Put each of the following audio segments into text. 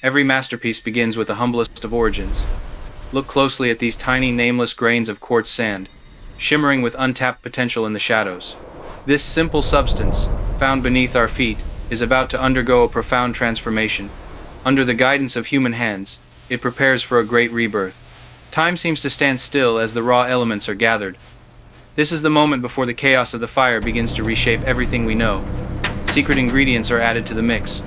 Every masterpiece begins with the humblest of origins. Look closely at these tiny, nameless grains of quartz sand, shimmering with untapped potential in the shadows. This simple substance, found beneath our feet, is about to undergo a profound transformation. Under the guidance of human hands, it prepares for a great rebirth. Time seems to stand still as the raw elements are gathered. This is the moment before the chaos of the fire begins to reshape everything we know. Secret ingredients are added to the mix.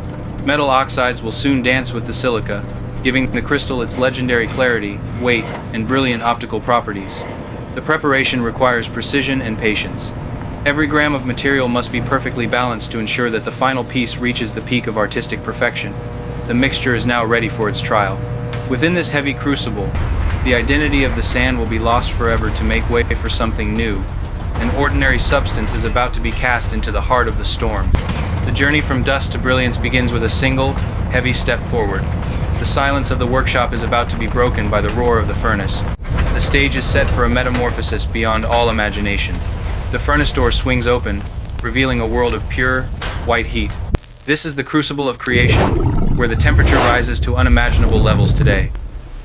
Metal oxides will soon dance with the silica, giving the crystal its legendary clarity, weight, and brilliant optical properties. The preparation requires precision and patience. Every gram of material must be perfectly balanced to ensure that the final piece reaches the peak of artistic perfection. The mixture is now ready for its trial. Within this heavy crucible, the identity of the sand will be lost forever to make way for something new. An ordinary substance is about to be cast into the heart of the storm. The journey from dust to brilliance begins with a single, heavy step forward. The silence of the workshop is about to be broken by the roar of the furnace. The stage is set for a metamorphosis beyond all imagination. The furnace door swings open, revealing a world of pure, white heat. This is the crucible of creation, where the temperature rises to unimaginable levels today.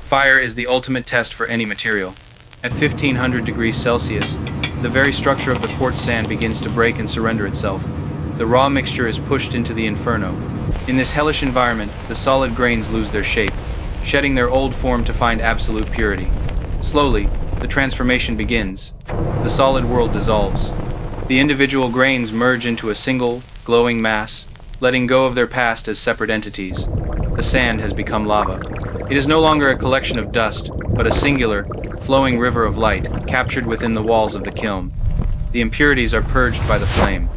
Fire is the ultimate test for any material. At 1500 degrees Celsius, the very structure of the quartz sand begins to break and surrender itself. The raw mixture is pushed into the inferno. In this hellish environment, the solid grains lose their shape, shedding their old form to find absolute purity. Slowly, the transformation begins. The solid world dissolves. The individual grains merge into a single, glowing mass, letting go of their past as separate entities. The sand has become lava. It is no longer a collection of dust, but a singular, flowing river of light, captured within the walls of the kiln. The impurities are purged by the flame.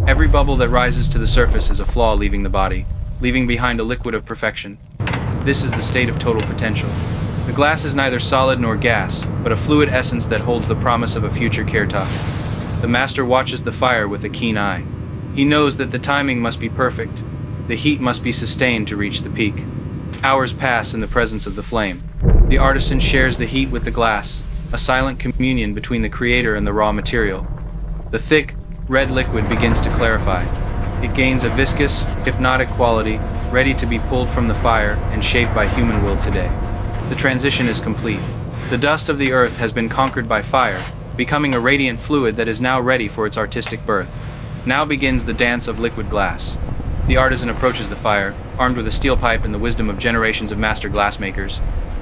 Every bubble that rises to the surface is a flaw leaving the body, leaving behind a liquid of perfection. This is the state of total potential. The glass is neither solid nor gas, but a fluid essence that holds the promise of a future Kirtak. The master watches the fire with a keen eye. He knows that the timing must be perfect. The heat must be sustained to reach the peak. Hours pass in the presence of the flame. The artisan shares the heat with the glass, a silent communion between the creator and the raw material. The thick, red liquid begins to clarify. It gains a viscous, hypnotic quality, ready to be pulled from the fire and shaped by human will today. The transition is complete. The dust of the earth has been conquered by fire, becoming a radiant fluid that is now ready for its artistic birth. Now begins the dance of liquid glass. The artisan approaches the fire, armed with a steel pipe and the wisdom of generations of master glassmakers.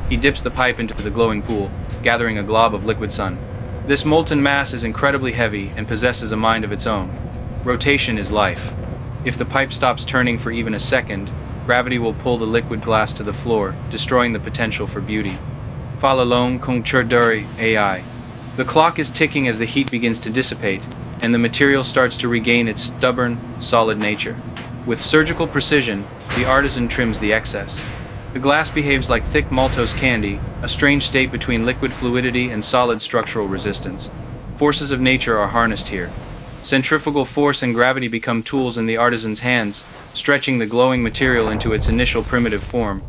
He dips the pipe into the glowing pool, gathering a glob of liquid sun. This molten mass is incredibly heavy and possesses a mind of its own. Rotation is life. If the pipe stops turning for even a second, gravity will pull the liquid glass to the floor, destroying the potential for beauty. Falalong kung churduri AI. The clock is ticking as the heat begins to dissipate, and the material starts to regain its stubborn, solid nature. With surgical precision, the artisan trims the excess. The glass behaves like thick maltose candy, a strange state between liquid fluidity and solid structural resistance. Forces of nature are harnessed here. Centrifugal force and gravity become tools in the artisan's hands, stretching the glowing material into its initial primitive form.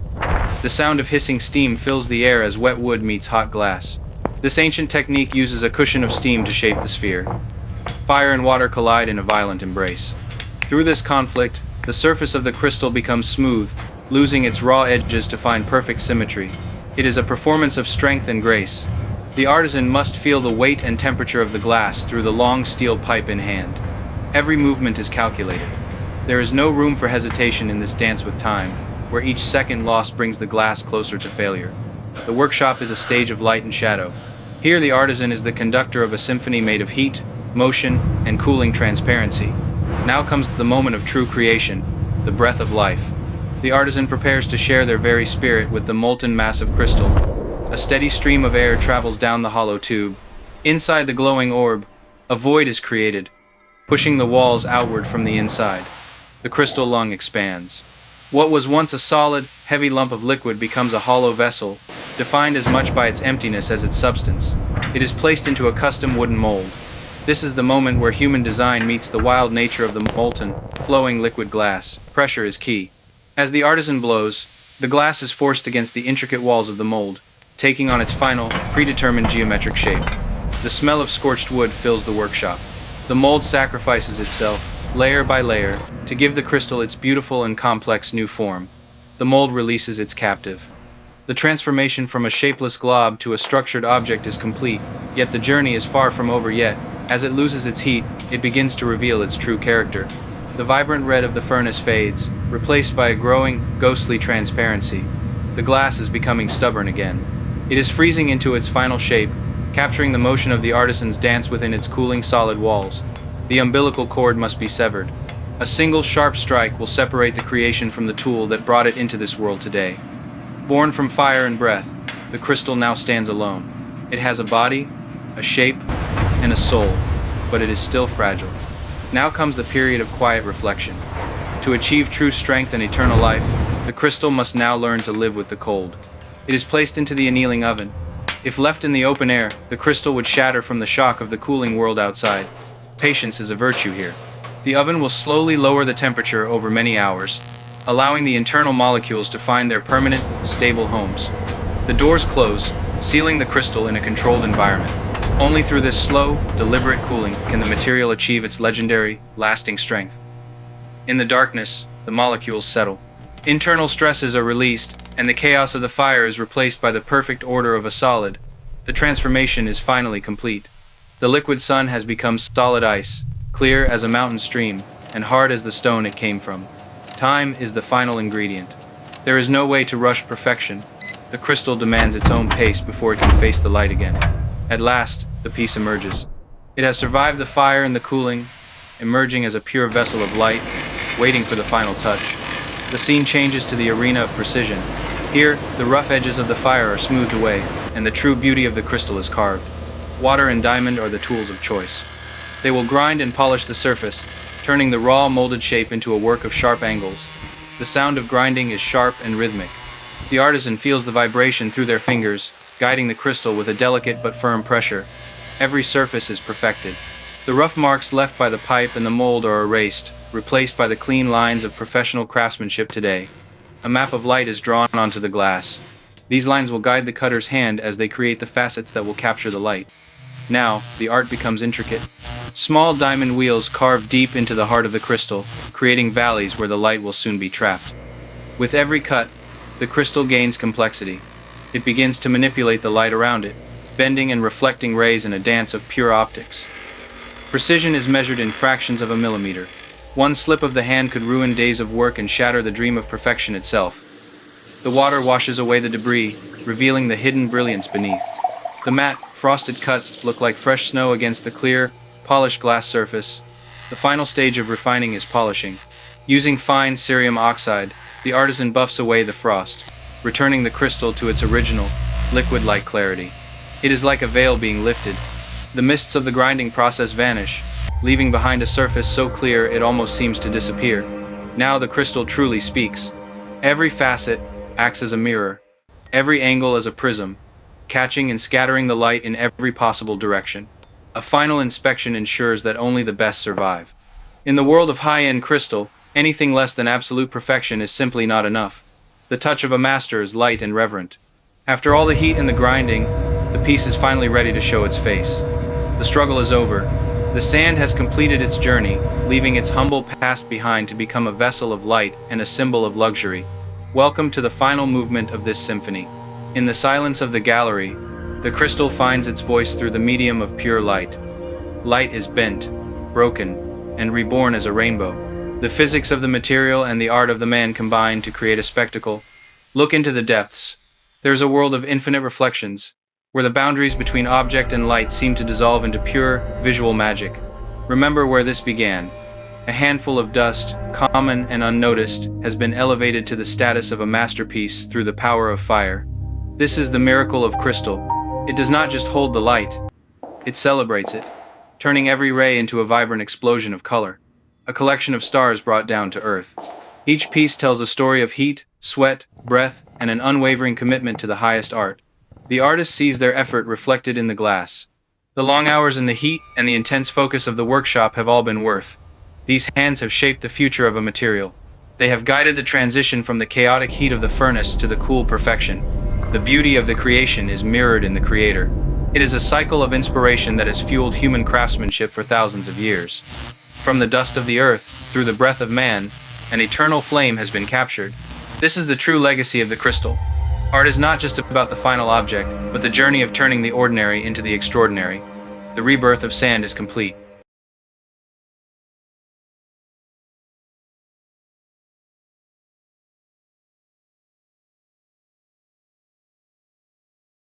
The sound of hissing steam fills the air as wet wood meets hot glass. This ancient technique uses a cushion of steam to shape the sphere. Fire and water collide in a violent embrace. Through this conflict, the surface of the crystal becomes smooth, losing its raw edges to find perfect symmetry. It is a performance of strength and grace. The artisan must feel the weight and temperature of the glass through the long steel pipe in hand. Every movement is calculated. There is no room for hesitation in this dance with time, where each second lost brings the glass closer to failure. The workshop is a stage of light and shadow. Here the artisan is the conductor of a symphony made of heat, motion, and cooling transparency. Now comes the moment of true creation, the breath of life. The artisan prepares to share their very spirit with the molten mass of crystal. A steady stream of air travels down the hollow tube. Inside the glowing orb, a void is created, pushing the walls outward from the inside. The crystal lung expands. What was once a solid, heavy lump of liquid becomes a hollow vessel, defined as much by its emptiness as its substance. It is placed into a custom wooden mold. This is the moment where human design meets the wild nature of the molten, flowing liquid glass. Pressure is key. As the artisan blows, the glass is forced against the intricate walls of the mold, taking on its final, predetermined geometric shape. The smell of scorched wood fills the workshop. The mold sacrifices itself, layer by layer, to give the crystal its beautiful and complex new form. the mold releases its captive. The transformation from a shapeless glob to a structured object is complete, yet the journey is far from over yet. As it loses its heat, it begins to reveal its true character. The vibrant red of the furnace fades, replaced by a growing, ghostly transparency. The glass is becoming stubborn again. It is freezing into its final shape, capturing the motion of the artisan's dance within its cooling solid walls. The umbilical cord must be severed. A single sharp strike will separate the creation from the tool that brought it into this world today. Born from fire and breath, the crystal now stands alone. It has a body, a shape, and a soul, but it is still fragile. Now comes the period of quiet reflection. To achieve true strength and eternal life, the crystal must now learn to live with the cold. It is placed into the annealing oven. If left in the open air, the crystal would shatter from the shock of the cooling world outside. Patience is a virtue here. The oven will slowly lower the temperature over many hours, allowing the internal molecules to find their permanent, stable homes. The doors close, sealing the crystal in a controlled environment. Only through this slow, deliberate cooling can the material achieve its legendary, lasting strength. In the darkness, the molecules settle. Internal stresses are released, and the chaos of the fire is replaced by the perfect order of a solid. The transformation is finally complete. The liquid sun has become solid ice, clear as a mountain stream, and hard as the stone it came from. Time is the final ingredient. There is no way to rush perfection. The crystal demands its own pace before it can face the light again. At last, the piece emerges. It has survived the fire and the cooling, emerging as a pure vessel of light, waiting for the final touch. The scene changes to the arena of precision. Here, the rough edges of the fire are smoothed away, and the true beauty of the crystal is carved. Water and diamond are the tools of choice. They will grind and polish the surface, turning the raw molded shape into a work of sharp angles. The sound of grinding is sharp and rhythmic. The artisan feels the vibration through their fingers, guiding the crystal with a delicate but firm pressure. Every surface is perfected. The rough marks left by the pipe and the mold are erased, replaced by the clean lines of professional craftsmanship today. A map of light is drawn onto the glass. These lines will guide the cutter's hand as they create the facets that will capture the light. Now, the art becomes intricate. Small diamond wheels carve deep into the heart of the crystal, creating valleys where the light will soon be trapped. With every cut, the crystal gains complexity. It begins to manipulate the light around it, bending and reflecting rays in a dance of pure optics. Precision is measured in fractions of a millimeter. One slip of the hand could ruin days of work and shatter the dream of perfection itself. The water washes away the debris, revealing the hidden brilliance beneath. The matte, frosted cuts look like fresh snow against the clear, polished glass surface. The final stage of refining is polishing. Using fine cerium oxide, the artisan buffs away the frost, returning the crystal to its original, liquid-like clarity. It is like a veil being lifted. The mists of the grinding process vanish, leaving behind a surface so clear it almost seems to disappear. Now the crystal truly speaks. Every facet acts as a mirror, every angle as a prism, catching and scattering the light in every possible direction. A final inspection ensures that only the best survive. In the world of high-end crystal, anything less than absolute perfection is simply not enough. The touch of a master is light and reverent. After all the heat and the grinding, the piece is finally ready to show its face. The struggle is over. The sand has completed its journey, leaving its humble past behind to become a vessel of light and a symbol of luxury. Welcome to the final movement of this symphony. In the silence of the gallery, the crystal finds its voice through the medium of pure light. Light is bent, broken, and reborn as a rainbow. The physics of the material and the art of the man combine to create a spectacle. Look into the depths. There's a world of infinite reflections, where the boundaries between object and light seem to dissolve into pure, visual magic. Remember where this began. A handful of dust, common and unnoticed, has been elevated to the status of a masterpiece through the power of fire. This is the miracle of crystal. It does not just hold the light, it celebrates it, turning every ray into a vibrant explosion of color. A collection of stars brought down to earth. Each piece tells a story of heat, sweat, breath, and an unwavering commitment to the highest art. The artist sees their effort reflected in the glass. The long hours in the heat and the intense focus of the workshop have all been worth. These hands have shaped the future of a material. They have guided the transition from the chaotic heat of the furnace to the cool perfection. The beauty of the creation is mirrored in the creator. It is a cycle of inspiration that has fueled human craftsmanship for thousands of years. From the dust of the earth, through the breath of man, an eternal flame has been captured. This is the true legacy of the crystal. Art is not just about the final object, but the journey of turning the ordinary into the extraordinary. The rebirth of sand is complete.